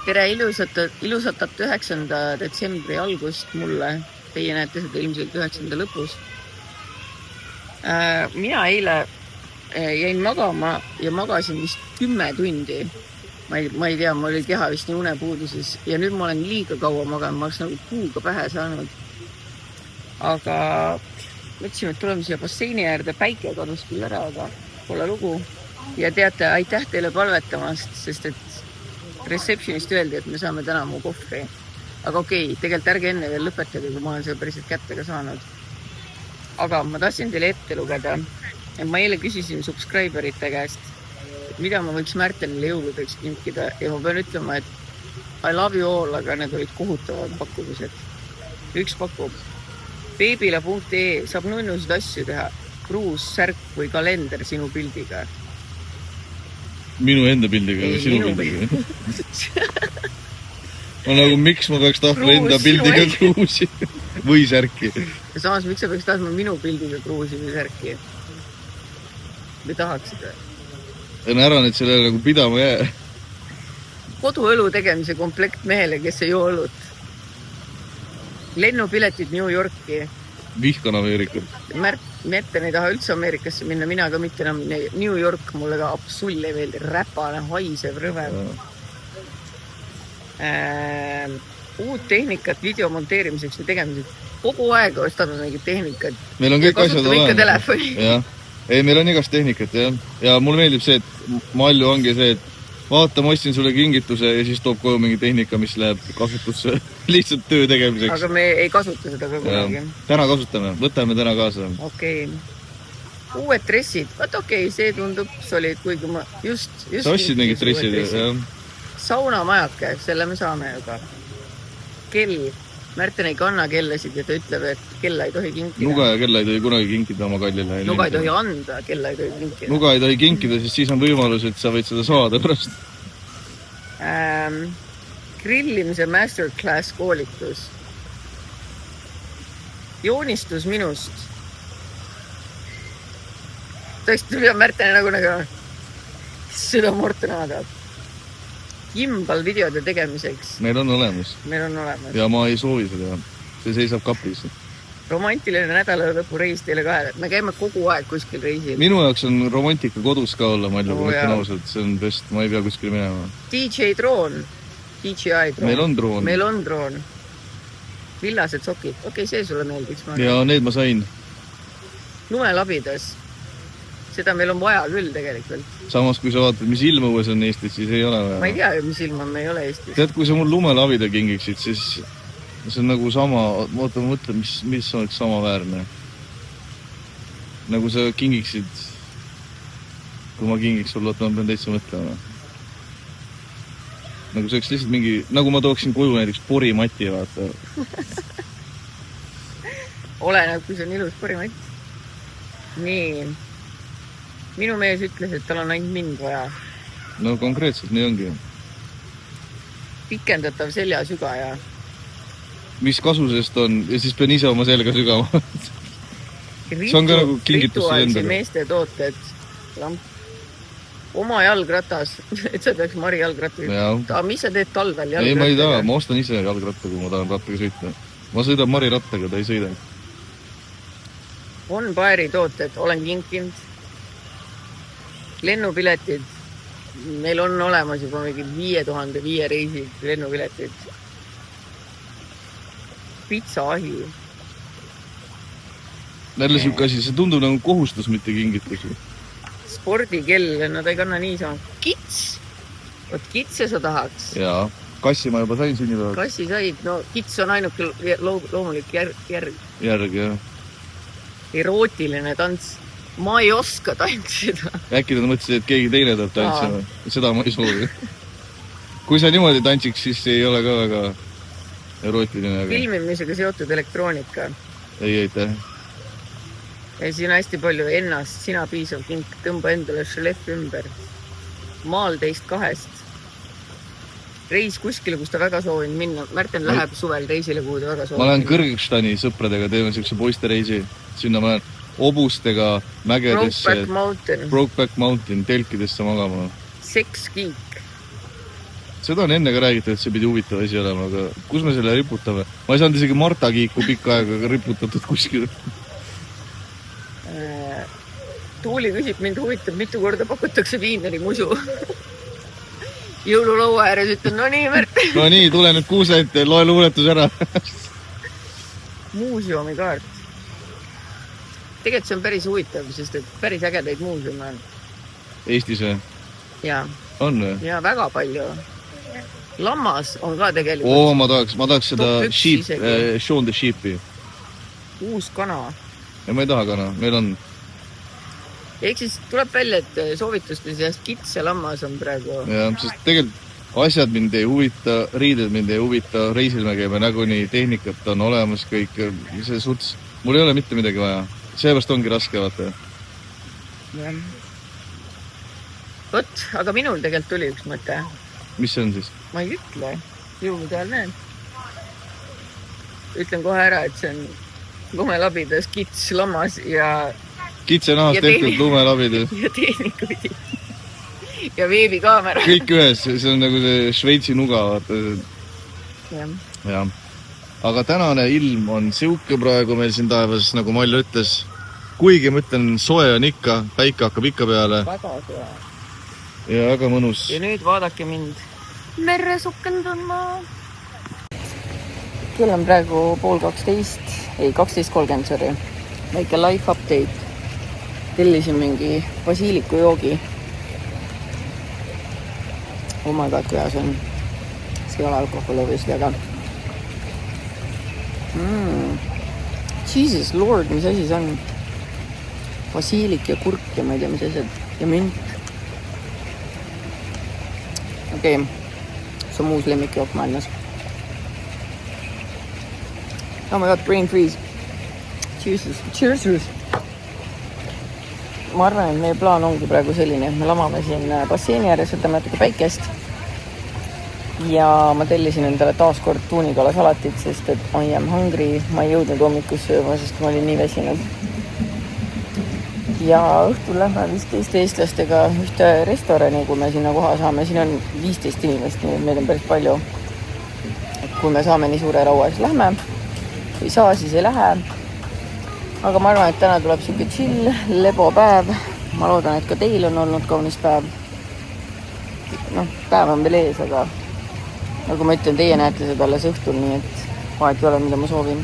tere ilusatat 9. detsembri algust mulle. Teie näete seda ilmselt 9. lõpus. Mina eile jäin magama ja magasin vist 10 tundi. Ma ei tea, mul oli keha vist nii unepuuduses ja nüüd ma olen liiga kaua maganud, ma oleks nagu kuuga pähe saanud. Aga mõtlesin, et tuleme siia basseini äärde, päike kadus küll ära, aga pole lugu. Ja teate, aitäh teile palvetamast, sest et receptionist öeldi, et me saame täna mu kohvri. Aga okei, tegelikult ärge enne veel lõpetada, kui ma olen seda päriselt kättega saanud. Aga ma tahtsin teile ette lugeda. Ma eile küsisin subscriberite käest, mida ma võiks Märtenile jõuludeks kinkida. Ja ma pean ütlema, et I love you all, aga need olid kohutavad pakkumised. Üks pakub. Beebila.ee saab nunnusid asju teha. Kruus, särk või kalender sinu pildiga. Minu enda pildiga või sinu pildiga? Ma nagu, miks ma peaks tahtma enda pildiga kruusi või särki? Ja samas, miks sa peaks tahtma minu pildiga kruusi või särki? Või tahaksid? Ära nüüd sellele nagu pidama jää. Koduõlu tegemise komplekt mehele, kes ei joo õlut. Lennupiletid New Yorki. Vihkan Ameerikat. Märten ei taha üldse Ameerikasse minna, mina ka mitte enam. New York mulle ka absoluut ei meeldi, räpane, haisev, rõve. Uut tehnikat video monteerimiseks või tegemiseks. Kogu aeg ostame mingid tehnikat. Meil on kõik asjad olemas. Telefoni. Ja. Ei, meil on igast tehnikat, jah. Ja mulle meeldib see, et Malju ongi see, et vaata, ma ostsin sulle kingituse ja siis toob koju mingi tehnika, mis läheb kasutusse lihtsalt töö tegemiseks. Aga me ei kasuta seda ka kunagi. Täna kasutame, võtame täna kaasa. Okei. Uued dressid. Vaat okei, see tundub solid, kuigi ma just sa ostsid mingid dressid, jah. Saunamajake, selle me saame ju ka. Kell. Märten ei kanna kellasid ja ta ütleb, et kella ei tohi kinkida. Nuga ja kella ei tohi kunagi kinkida oma kallile. Nuga ei tohi anda, kella ei tohi kinkida. Nuga ei tohi kinkida, siis on võimalus, et sa võid seda saada pärast. Grillimise masterclass koolitus. Joonistus minust. Tõesti, Märten nagu seda Morten aadab. Gimbal videode tegemiseks. Meil on olemas. Ja ma ei soovi seda. See seisab kapis. Romantiline nädalalõpureis teile kahe. Me käime kogu aeg kuskil reisil. Minu jaoks on romantika kodus ka olla, ma mõtlen ausalt. See on best, ma ei pea kuskil minema. DJI droon. Meil on droon. Villased sokid. Okei, see sulle meeldiks. Ja need ma sain. Lumelabidas. Seda meil on vaja küll tegelikult. Samas, kui sa vaatad, mis ilmõues on Eestis, siis ei ole vaja. Ma ei tea, mis ilma me ei ole Eestis. Tead, kui sa mul lumelabida kingiksid, siis see on nagu sama, mõtle, mis oleks samaväärne. Nagu sa kingiksid, kui ma kingiks sul, ma pean täitsa mõtlema. Nagu see oleks lihtsalt mingi, nagu ma tooksin koju näiteks porimati, vaata. Oleneb, kui see on ilus porimati. Nii. Minu mees ütles, et tal on ainult mind vaja. No konkreetselt nii ongi. Pikendatav seljasügaja. Mis kasu sest on? Ja siis pean ise oma selga sügama. See on ka nagu kingitusse endale. Meeste tooted. Oma jalgratas. Et sa peaks Mari jalgratta. Aga mis sa teed talvel jalgrattaga? Ei, ma ei taha. Ma ostan ise jalgratta, kui ma tahan rattaga sõita. Ma sõidan Mari rattaga, ta ei sõida. On Baeri tooted. Olen kinkinud. Lennupiletid. Meil on olemas juba mingi 5005 reisid lennupiletid. Pitsaahi. Jälle siuke asi, see tundub nagu kohustus, mitte kingitus. Spordikell, nad ei kanna niisama. Kits. Võt kitse sa tahaks. Jaa, kassi ma juba sain sünnipäeval. Kassi said, no kits on ainuke loomulik järg. Järg, jah. Erootiline tants. Ma ei oska tantsida. Äkki ta mõtlesid, et keegi teine tuleb tantsima. Seda ma ei soovi. Kui sa niimoodi tantsiks, siis ei ole ka väga erootiline. Filmimisega seotud elektroonika. Ei, aitäh. Ja siin hästi palju ennast, sina piisav kink, tõmba endale šelef ümber. Maal teist kahest. Reis kuskile, kus ta väga soovin minna. Märten läheb suvel reisile, kuhu ta väga soovin. Ma lähen Kõrgõkstani sõpradega, teeme sellise poiste reisi. Sinna ma lähen obustega mägedesse. Brokeback Mountain, telkidesse magama. Sex geek. seda on enne ka räägitud, et see pidi huvitav asi olema, aga kus me selle riputame? Ma ei saanud isegi Marta Kiiku pikka aega riputatud kuskil. Tuuli küsib, mind huvitab, mitu korda pakutakse viineri musu. Jõululaua ääres ütlen, no nii, Märt. No nii, tule nüüd Kuusent ja loe luuletus ära. Muuseumikaart. Tegelikult see on päris huvitav, sest et päris ägedaid muuseume on. Eestis või? Jaa. On või? Jaa, väga palju. Lammas on ka tegelikult. Ma tahaks seda sheep, Shaun the Sheepi. Uus kana. Ja ma ei taha kana, meil on. Ehk siis tuleb välja, et soovituste seast kits ja lammas on praegu. Ja, sest tegelikult asjad mind ei huvita, riided mind ei huvita, reisil me käime nagunii, tehnikat on olemas kõik. See suts, mul ei ole mitte midagi vaja. Seepärast ongi raske, vaata. Ja. Võt, aga minul tegelikult tuli üks mõte. Mis see on siis? Ma ei ütle. Jõulude ajal näen. Ütlen kohe ära, et see on lumelabidas kits, lammas ja... Kitsenahast tehtud lumelabidas. Ja tehnika pidi. Ja veebikaamera. Kõik ühes, see on nagu see Šveitsi nuga, vaata. Ja. Aga tänane ilm on siuke praegu meil siin taevas, nagu Malju ütles. Kuigi ma ütlen, soe on ikka, päike hakkab ikka peale. Väga soe. Ja väga mõnus. Ja nüüd vaadake mind. Merre sukendama. Kell on praegu 12:30, sorry. Väike life update. Tellisin mingi basiiliku joogi. Oh my god, kuidas on. See ei ole alkohol obviously, aga... Jesus Lord, mis asi see on? Basiilik ja kurk ja ma ei tea, mis asjad. Ja mint. Okei. See on muus lemmikjook maailmas. Oh my god, brain freeze. Cheers. Ma arvan, et meie plaan ongi praegu selline, et me lamame siin basseini ääres, võtame natuke päikest. Ja ma tellisin endale taaskord tuunikala salatit, sest et I am hungry. Ma ei jõudnud hommikus sööma, sest ma olin nii väsinud. Ja õhtul lähme 15 eestlastega ühte restorani, kui me sinna koha saame. Siin on 15 inimest, nii et meid on päris palju. Kui me saame nii suure raua, siis lähme. Kui ei saa, siis ei lähe. Aga ma arvan, et täna tuleb siuke chill, lebo päev. Ma loodan, et ka teil on olnud kaunis päev. Päev on veel ees, aga nagu ma ütlen, teie näete seda alles õhtul, nii et vahet ei ole, mida ma soovin.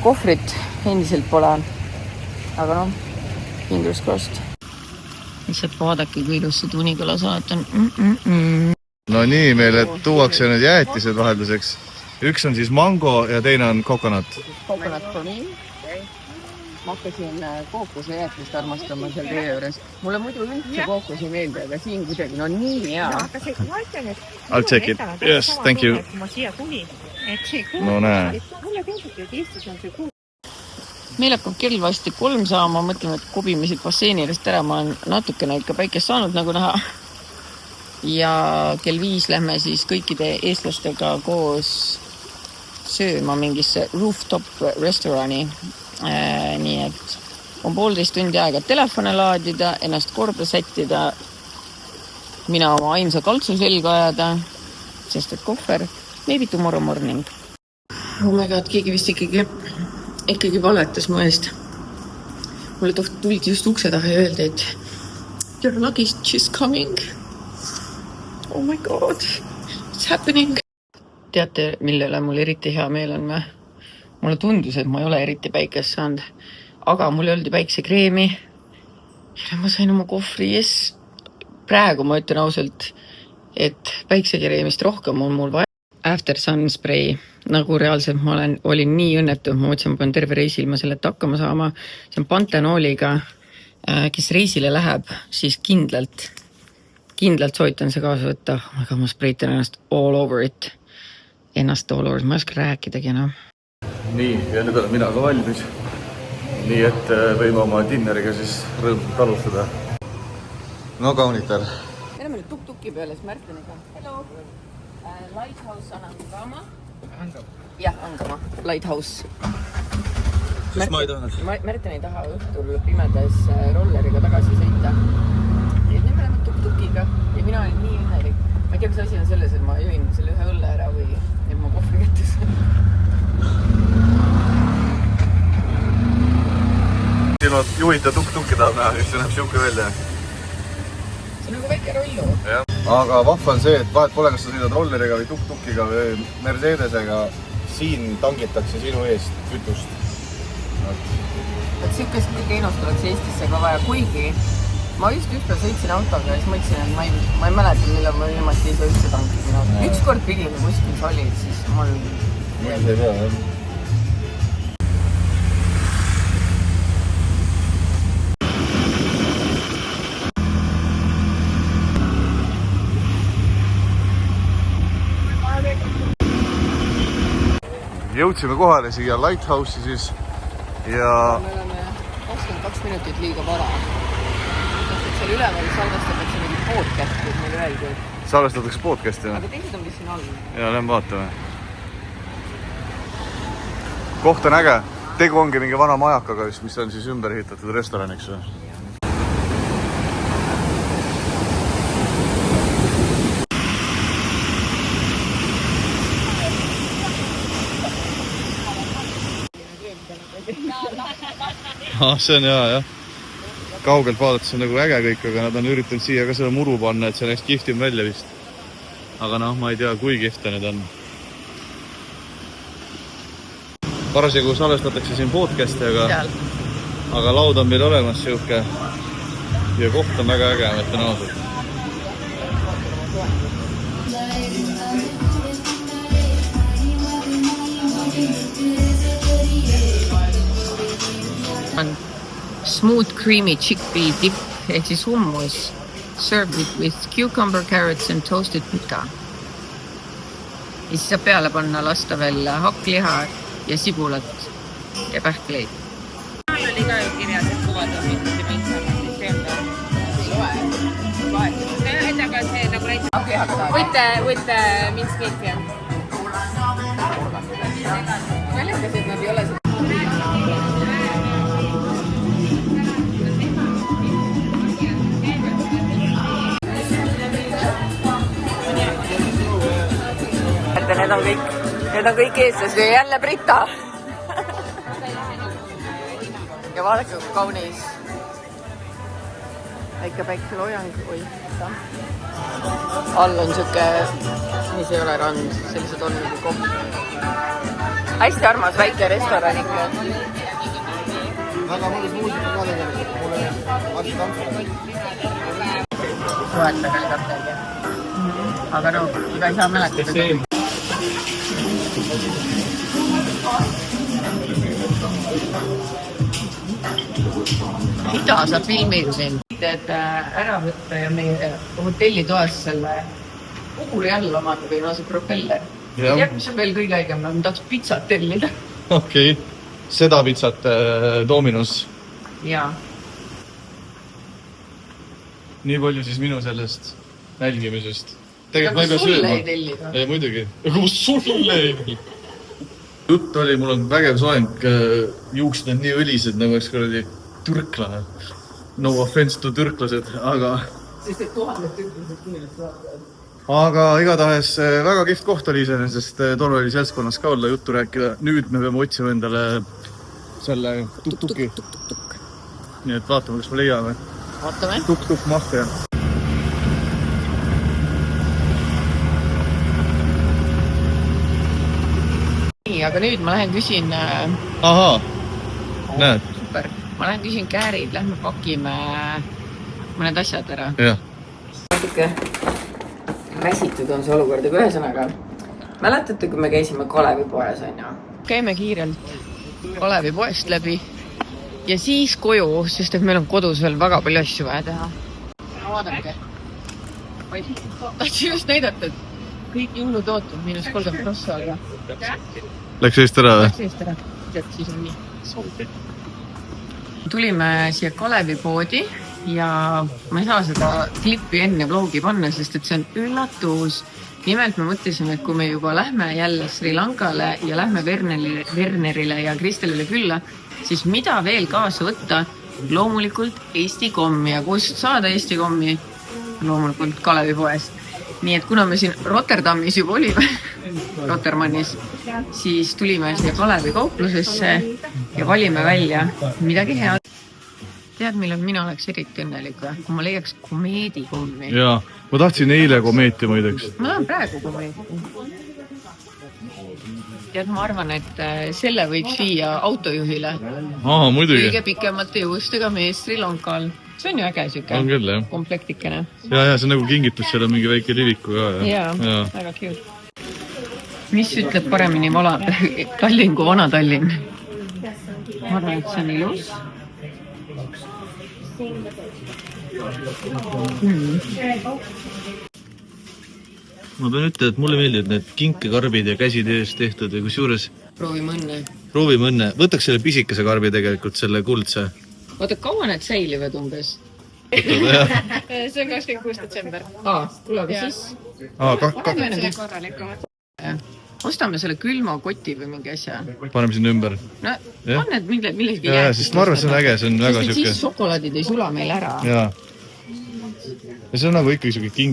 Kohvrit endiselt pole, aga fingers crossed. Lihtsalt vaadake, kui ilus see tuunikala salat on. No nii, meile tuuakse need jäätised vahelduseks. Üks on siis mango ja teine on coconut. Coconut for me. Ma hakkasin kookose jäätist armastama seal teie juures. Mulle muidu üldse kookos ei meeldi, aga siin kuidagi on nii hea. I'll take it. Yes, thank you. No näe. Meil hakkab kell vasti 3 saama, mõtleme, et kobime siit basseenirest ära. Ma olen natukene ikka päikest saanud, nagu näha. Ja kell 5 lähme siis kõikide eestlastega koos sööma mingisse rooftop restorani. Nii et on 1,5 tundi aega telefone laadida, ennast korda sättida, mina oma aimsa kaltsu selga ajada, sest et kohver, maybe tomorrow morning. Oh my god, keegi vist ikkagi valetas mu eest. Mulle tuldi just ukse taha ja öeldi, et your luggage is coming. Oh my god, it's happening. Teate, millele mul eriti hea meel on? Mulle tundus, et ma ei ole eriti päikest saanud, aga mulle oldi päiksekreemi ja ma sain oma kohvri, yes. Praegu ma ütlen ausalt, et päiksekreemist rohkem on mul vaja. After Sun spray, nagu reaalselt ma olin nii õnnetu, ma mõtlesin, ma pean terve reisil ma sellelt hakkama saama. See on pantenooliga, kes reisile läheb, siis kindlalt soovitan see kaasa võtta. Aga ma spreitan ennast all over it. Ma ei oska rääkidagi enam. Nii, ja nüüd olen mina ka valmis. Nii, et võime oma dinneriga siis rõõmsalt alustada. No kaunitar. Me oleme nüüd tuk-tuki peale Märteniga. Hello! Lighthouse Anangama. Jah, Angama. Lighthouse. Sest ma ei taha. Märten ei taha õhtul pimedas rolleriga tagasi sõita. Ja nüüd me oleme tuk-tukiga ja mina olen nii õnnelik. Ma ei tea, kas asi on selles, et ma jõin selle ühe õlle ära või et ma kohvi kätte saan. Siin juhita tuk-tuki tahab näha, siis see näeb siuke välja. See on nagu väike rollu. Aga vahva on see, et vahet pole, kas sa sõidad rolleriga või tuk-tukiga või Mercedesega, siin tangitakse sinu eest kütust. Et siukest teenust oleks Eestisse ka vaja, kuigi ma just ükspäev sõitsin autoga ja siis mõtlesin, et ma ei mäleta, millal ma viimati ise üldse tankisin auto. Ükskord pidi, kui kuskil sa olid, siis mul... Ma ei tea, jah. Jõudsime kohale siia Lighthouse'i siis ja... Me oleme 22 minutit liiga vara. Seal üleval salvestatakse mingi podcasti, et meile öeldi. Salvestatakse podcasti, jah? Aga teised on vist siin all. Ja, lähen vaatame. Koht on äge. Tegu ongi mingi vana majakaga, mis on siis ümber ehitatud restoraniks. See on hea, jah. Kaugelt vaadates on nagu äge kõik, aga nad on üritanud siia ka seda muru panna, et see näeks kihtim välja vist. Aga noh, ma ei tea, kui kihta need on. Parasjagu salvestatakse siin podcasti, aga laud on meil olemas siuke. Ja koht on väga äge, mõtlen ausalt. Smooth creamy chickpea dip ehk siis hummus served with cucumber, carrots and toasted pita. Ja siis saab peale panna lasta veel hakkliha ja sibulat ja pähkleid. Seal oli ka ju kirjas, et kuvad on mingi mintsana, siis see on loe. Aga see nagu näiteks with the minced meat, jah. Väljakas, et nad ei ole seda. Need on kõik eestlased ja jälle Brita. Ja vaadake, kui kaunis. Väike päikseloojang. All on siuke, mis ei ole rand, sellised on nagu koht. Hästi armas väike restoranik. Väga mõnus muusika ka tegelikult. Mulle arsti tantsule. Suetage kaptegi. Aga no, iga ei saa mäletada. Mida sa filmid siin? Et ära võtta ja meie hotellitoas selle puhuli all omada või see propeller. Ja mis on veel kõige õigem, ma tahaks pizzat tellida. Okei. Seda pizzat Dominos. Jaa. Nii palju siis minu sellest nälgimisest. Tegelikult ma ei pea sööma. Sulle ei tellida. Ei, muidugi. Aga ma sulle ei tellida. Jutt oli, mul on vägev soeng. Juuksed on nii õlised, nagu eks kuradi türklane. No offense to türklased, aga... Sest et 1000 türklased kindlasti vaatavad. Aga igatahes väga kihvt koht oli ise, sest tore oli seltskonnas ka olla juttu rääkida. Nüüd me peame otsima endale selle tuk-tuki. Nii et vaatame, kas me leiame. Vaatame. Tuk-tuk mafia. Nii, aga nüüd ma lähen küsin... Ahaa, näed. Super. Ma lähen küsin käärid, lähme pakime mõned asjad ära. Jah. Natuke väsitud on see olukord, aga ühesõnaga. Mäletate, kui me käisime Kalevi poes, on ju? Käime kiirelt Kalevi poest läbi ja siis koju, sest et meil on kodus veel väga palju asju vaja teha. Vaadake. Tahtsin just näidata, et kõik jõulutootud miinus 30%, aga... Läks eest ära või? Läks eest ära. Tead, siis on nii. Tulime siia Kalevi poodi ja ma ei saa seda klippi enne vlogi panna, sest et see on üllatus. Nimelt me mõtlisime, et kui me juba lähme jälle Sri Lankale ja lähme Wernerile ja Kristelile külla, siis mida veel kaasa võtta? Loomulikult Eesti kommi ja kust saada Eesti kommi? Loomulikult Kalevi poest. nii et kuna me siin Rotterdamis juba olime, Rotermannis, siis tulime siia Kalevi kauplusesse ja valime välja midagi head. Tead, millal mina oleks eriti õnnelik või? Kui ma leiaks komeedikommi. Jaa, ma tahtsin eile komeeti muideks. Ma tahan praegu komeeti. Tead, ma arvan, et selle võiks viia autojuhile. Aa, muidugi. Kõige pikemate juustega mees Sri Lankal. See on ju äge süke. On küll, jah. Komplektikene. Ja, see on nagu kingitus, seal on mingi väike liliku ka. Jaa, väga cute. Mis ütleb paremini Tallinn kui vana Tallinn? Ma arvan, et see on ilus. Ma pean ütlema, et mulle meeldib need kinkekarbid ja käsid ees tehtud ja kusjuures proovime õnne. Proovime õnne. Võtaks selle pisikese karbi tegelikult, selle kuldse. Oota, kaua need säilivad umbes? See on 26. detsember. Tulege siis. Ostame selle külma koti või mingi asja. Paneme sinna ümber. No, on need millegi jää. Sest ma arvan, see on äge, see on väga süke. Siis šokolaadid ei sula meil ära. Jaa. Ja see on nagu ikkagi süke king.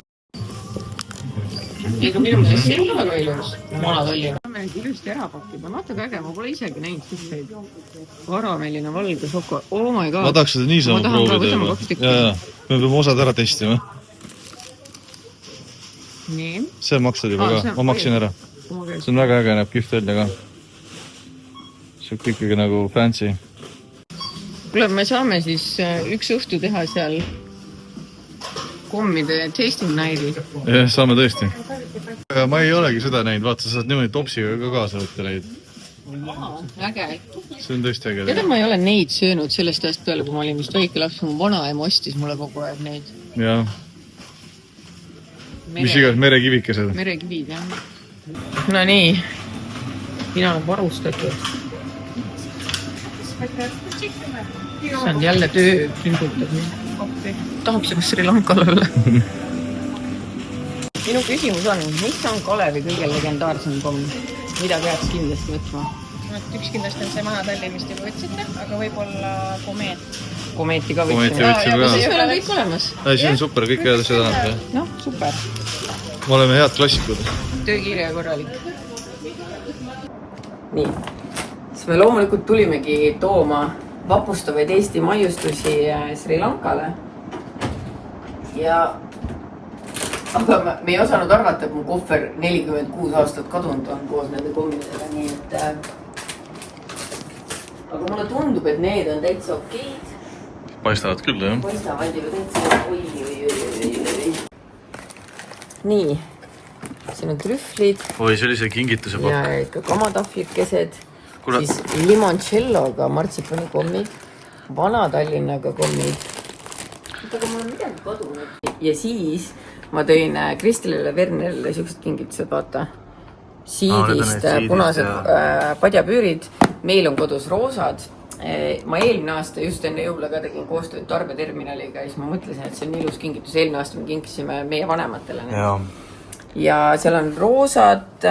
Ega minu meelest see on ka väga ilus. Vana Tallinn. Me nüüd ilusti ära pakkida. Vaata ka äge, ma pole isegi näinud sisseid. Karamelline valge šokolaad. Oh my god. Ma tahaks seda niisama proovida. Jaa. Me peame osad ära testima. Nii. See maksad juba ka. Ma maksin ära. See on väga äge, näeb kihvt välja ka. See on ikkagi nagu fancy. Kuule, me saame siis üks õhtu teha seal kommide tasting night'i. Jah, saame tõesti. Aga ma ei olegi seda näinud. Vaata, sa saad niimoodi topsiga ka kaasa võtta neid. Äge. See on tõesti äge. Tead, ma ei ole neid söönud sellest ajast peale, kui ma olin vist väike laps. Mu vanaema ostis mulle kogu aeg neid. Jah. Mis igas merekivikesed? Merekivid, jah. No nii, mina olen varustatud. See on jälle töö pingutab. Tahaks juba Sri Lankal olla. Minu küsimus on, mis on Kalevi kõige legendaarsem komm? Mida peaks kindlasti võtma? Üks kindlasti on see Vana Tallinn, mis te juba võtsite, aga võib-olla komeet. Komeeti ka võtsime. Siis meil on kõik olemas. See on super, kõik head asjad annab. No, super. Me oleme head klassikud. Töökiire ja korralik. Nii, siis me loomulikult tulimegi tooma vapustavaid Eesti maiustusi Sri Lankale. Aga me ei osanud arvata, et mu kohver 46 aastat kadunud on koos nende kommidega, nii et... Aga mulle tundub, et need on täitsa okeid. Paistavad küll, jah? Paistavad ju täitsa... Nii, siin on trühvlid. Oi, see oli see kingituse pakk. Ja ikka kamatahvlikesed. Siis limoncelloga martsipani-kommid. Vana Tallinnaga kommid. Aga mul on midagi kadunud. Ja siis ma tõin Kristelile Vernerile siuksed kingitused, vaata. Siidist punased padjapüürid. Meil on kodus roosad. Ma eelmine aasta just enne jõule ka tegin koostööd Tarbeterminaliga ja siis ma mõtlesin, et see on ilus kingitus. Eelmine aasta me kinkisime meie vanematele. Ja seal on roosad,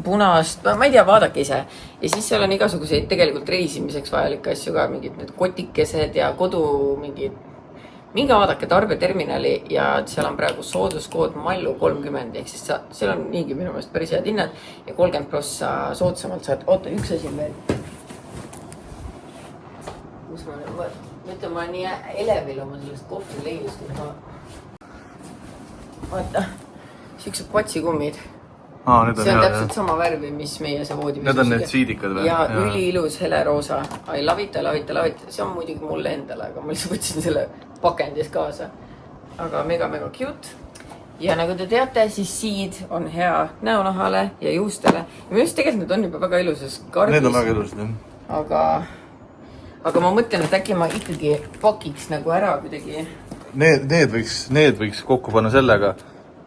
punast, ma ei tea, vaadake ise. Ja siis seal on igasuguseid tegelikult reisimiseks vajalikke asju ka, mingid need kotikesed ja kodu mingid. Minge vaadake Tarbeterminali ja seal on praegu sooduskood Mallu 30, ehk siis seal on niigi minu meelest päris head hinnad ja 30% soodsamalt saad. Oota, üks asi veel. Ma ütlen, ma olen nii elevil oma sellest kohvrileilist. Vaata, siuksed patsikummid. See on täpselt sama värvi, mis meie see voodi. Need on need siidikad või? Ja üliilus heleroosa. I love it, I love it, I love it. See on muidugi mulle endale, aga ma lihtsalt võtsin selle pakendis kaasa. Aga mega cute. Ja nagu te teate, siis siid on hea näonahale ja juustele. Ja minu just tegelikult need on juba väga ilusas karbis. Need on väga ilusad, jah. Aga ma mõtlen, et äkki ma ikkagi pakiks nagu ära kuidagi. Need võiks kokku panna sellega.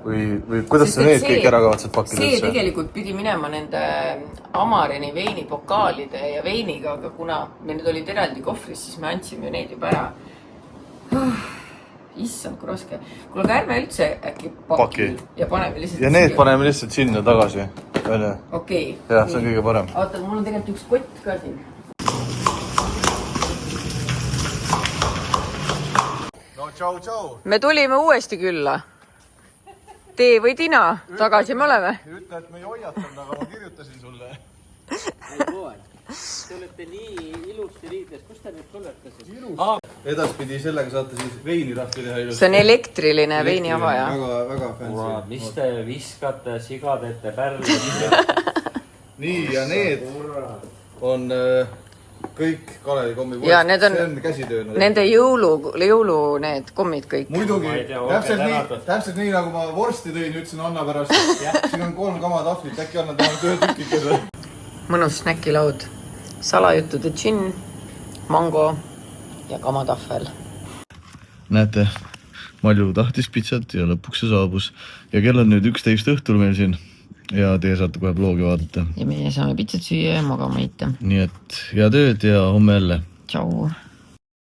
Või kuidas sa need kõik ära kavatsed pakkida? See tegelikult pidi minema nende Amarini veinipokaalide ja veiniga, aga kuna me nüüd olid eraldi kohvris, siis me andsime neid juba ära. Issand, kui raske. Kuule, aga ärme üldse äkki paki. Ja paneme lihtsalt... Ja need paneme lihtsalt sinna tagasi. Okei. Jah, see on kõige parem. Oota, mul on tegelikult üks kott ka siin. No, tšau. Me tulime uuesti külla. tee või tina, tagasi me oleme. Ütle, et me ei hoiatanud, aga ma kirjutasin sulle. Te olete nii ilusti riides, kus te nüüd tulete siis? Edaspidi sellega saate siis veinirahvi teha ilusti. See on elektriline veiniavaja. Väga fancy. Mis te viskate, siga teete pärli? Nii, ja need on kõik Kalevi kommi Ja need on see on käsitöö. nende jõulu need kommid kõik. Muidugi, Ma ei tea, täpselt nii nagu ma vorsti tõin, ütlesin Anna pärast. Siin on 3 kamatahvlit, äkki annad vähemalt 1 tükikese. Mõnus snäkilaud. Salajuttude džinn, mango ja kamatahvel. Näete, Malju tahtis pitsat ja lõpuks see saabus. Ja kell on nüüd 11 õhtul meil siin. Ja teie saate kohe bloogi vaadata. Ja meie saame pitsat süüa ja magama heita. Nii et head ööd ja homme jälle. Tšau!